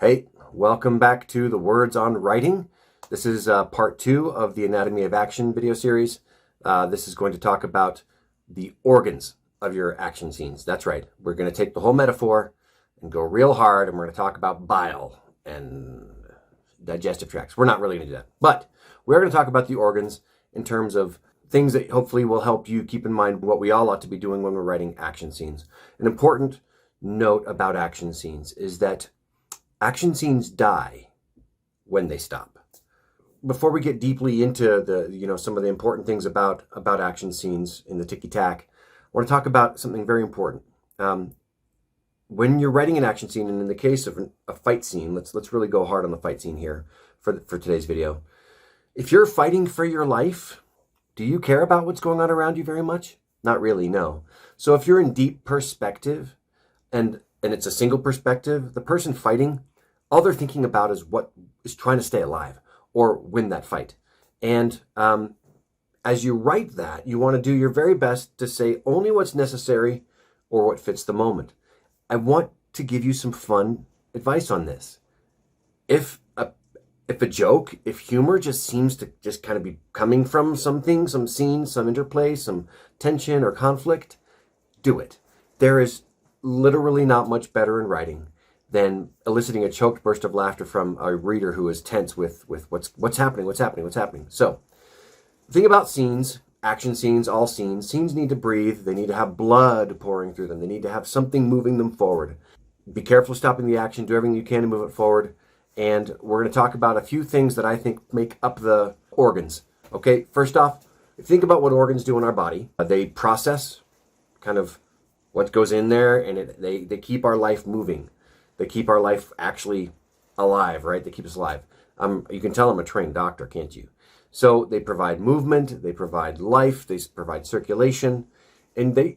Hey, welcome back to the Words on Writing. This is part 2 of the Anatomy of Action video series. This is going to talk about the organs of your action scenes. That's right. We're going to take the whole metaphor and go real hard, and we're going to talk about bile and digestive tracts. We're not really going to do that, but we're going to talk about the organs in terms of things that hopefully will help you keep in mind what we all ought to be doing when we're writing action scenes. An important note about action scenes is that action scenes die when they stop. Before we get deeply into some of the important things about action scenes in the ticky-tack, I want to talk about something very important. When you're writing an action scene, and in the case of a fight scene, let's really go hard on the fight scene here for today's video. If you're fighting for your life, do you care about what's going on around you very much? Not really, no. So if you're in deep perspective, and it's a single perspective, the person fighting, all they're thinking about is what is trying to stay alive or win that fight. And as you write that, you want to do your very best to say only what's necessary or what fits the moment. I want to give you some fun advice on this. If a joke, if humor just seems to just kind of be coming from something, some scene, some interplay, some tension or conflict, do it. There is literally not much better in writing than eliciting a choked burst of laughter from a reader who is tense with what's happening. So, the thing about scenes, action scenes, all scenes need to breathe. They need to have blood pouring through them. They need to have something moving them forward. Be careful stopping the action. Do everything you can to move it forward. And we're going to talk about a few things that I think make up the organs. Okay, first off, think about what organs do in our body. They process kind of what goes in there, and they keep our life moving. They keep our life actually alive, right? They keep us alive. You can tell I'm a trained doctor, can't you? So they provide movement, they provide life, they provide circulation, and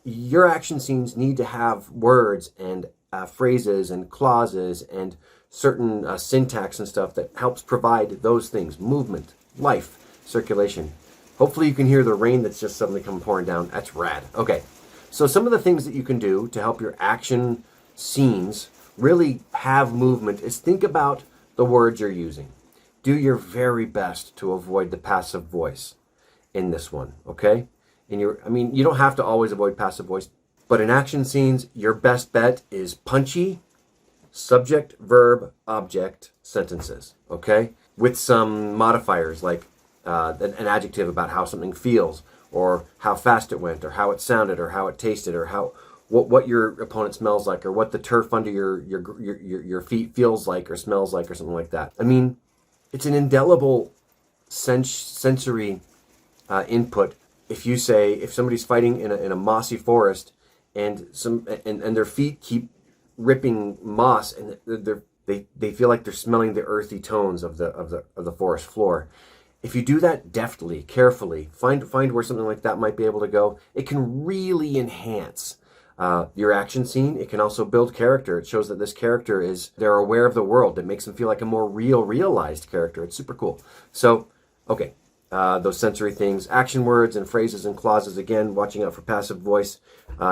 your action scenes need to have words and phrases and clauses and certain syntax and stuff that helps provide those things: movement, life, circulation. Hopefully you can hear the rain that's just suddenly come pouring down. That's rad. Okay, so some of the things that you can do to help your action scenes really have movement is think about the words you're using. Do your very best to avoid the passive voice in this one, okay? You don't have to always avoid passive voice, but in action scenes, your best bet is punchy subject, verb, object sentences, okay? With some modifiers like an adjective about how something feels, or how fast it went, or how it sounded, or how it tasted, or what your opponent smells like, or what the turf under your feet feels like or smells like, or something like that. I mean, it's an indelible sensory input. If somebody's fighting in a mossy forest and their feet keep ripping moss, and they feel like they're smelling the earthy tones of the forest floor. If you do that deftly, carefully, find where something like that might be able to go, it can really enhance your action scene. It can also build character. It shows that this character they're aware of the world. It makes them feel like a more realized character. It's super cool. So, okay, those sensory things, action words and phrases and clauses. Again, watching out for passive voice.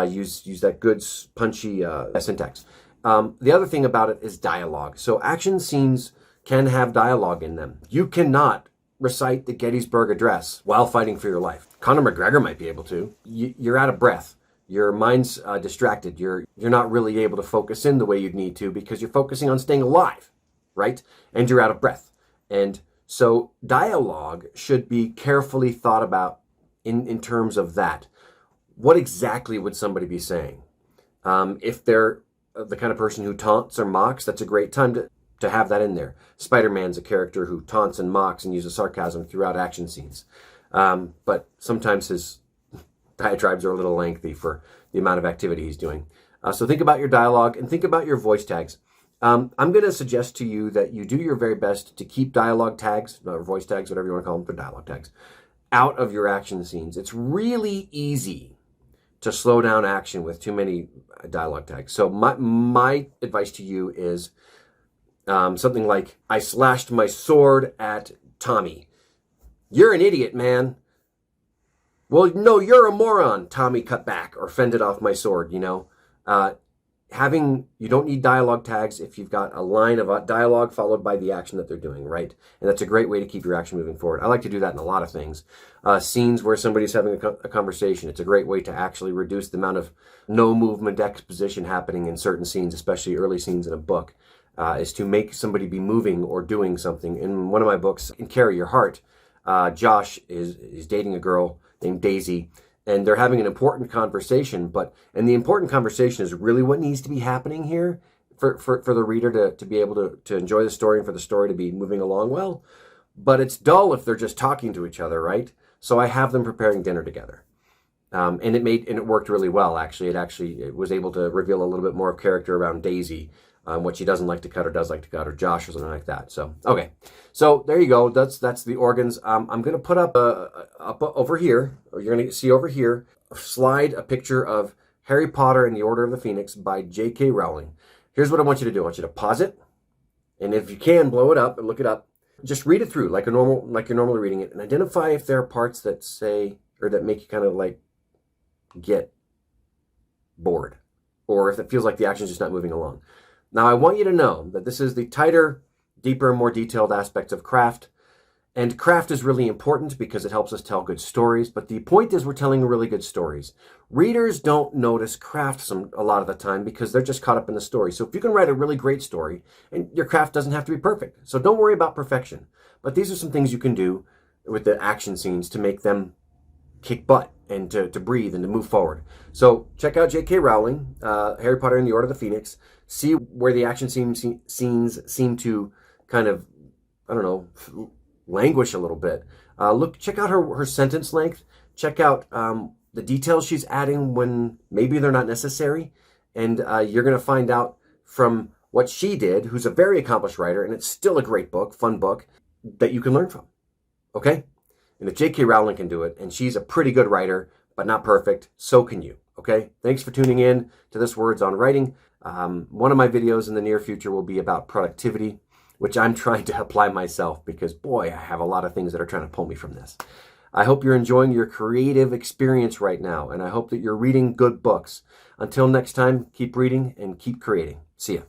Use that good punchy syntax. The other thing about it is dialogue. So action scenes can have dialogue in them. You cannot recite the Gettysburg Address while fighting for your life. Conor McGregor might be able to. You're out of breath. Your mind's distracted. You're not really able to focus in the way you'd need to because you're focusing on staying alive, right? And you're out of breath. And so dialogue should be carefully thought about in terms of that. What exactly would somebody be saying? If they're the kind of person who taunts or mocks, that's a great time to have that in there. Spider-Man's a character who taunts and mocks and uses sarcasm throughout action scenes. But sometimes his diatribes are a little lengthy for the amount of activity he's doing. So think about your dialogue and think about your voice tags. I'm going to suggest to you that you do your very best to keep dialogue tags, or voice tags, whatever you want to call them, but dialogue tags, out of your action scenes. It's really easy to slow down action with too many dialogue tags. So my advice to you is something like, I slashed my sword at Tommy. You're an idiot, man. Well, no, you're a moron. Tommy cut back or fended off my sword, you don't need dialogue tags if you've got a line of dialogue followed by the action that they're doing, right? And that's a great way to keep your action moving forward. I like to do that in a lot of things. Scenes where somebody's having a conversation, it's a great way to actually reduce the amount of no movement exposition happening in certain scenes, especially early scenes in a book, is to make somebody be moving or doing something. In one of my books, In Carry Your Heart, Josh is dating a girl named Daisy, and they're having an important conversation, and the important conversation is really what needs to be happening here for the reader to be able to enjoy the story and for the story to be moving along well. But it's dull if they're just talking to each other, right? So I have them preparing dinner together. And it worked really well, actually. It was able to reveal a little bit more of character around Daisy, what she doesn't like to cut or does like to cut, or Josh or something like that. So, okay. So there you go. That's the organs. I'm going to put up over here, or you're going to see over here, slide a picture of Harry Potter and the Order of the Phoenix by J.K. Rowling. Here's what I want you to do. I want you to pause it, and if you can, blow it up and look it up. Just read it through like you're normally reading it, and identify if there are parts that say, or that make you kind of like get bored, or if it feels like the action's just not moving along. Now, I want you to know that this is the tighter, deeper, more detailed aspects of craft. And craft is really important because it helps us tell good stories. But the point is we're telling really good stories. Readers don't notice craft a lot of the time because they're just caught up in the story. So if you can write a really great story, and your craft doesn't have to be perfect. So don't worry about perfection. But these are some things you can do with the action scenes to make them kick butt and to breathe and to move forward. So check out J.K. Rowling, Harry Potter and the Order of the Phoenix. See where the action scenes seem to kind of, I don't know, languish a little bit. Check out her sentence length. Check out the details she's adding when maybe they're not necessary. And you're going to find out from what she did, who's a very accomplished writer, and it's still a great book, fun book, that you can learn from. Okay? And if J.K. Rowling can do it, and she's a pretty good writer, but not perfect, so can you. Okay? Thanks for tuning in to this Words on Writing. One of my videos in the near future will be about productivity, which I'm trying to apply myself because, boy, I have a lot of things that are trying to pull me from this. I hope you're enjoying your creative experience right now, and I hope that you're reading good books. Until next time, keep reading and keep creating. See ya.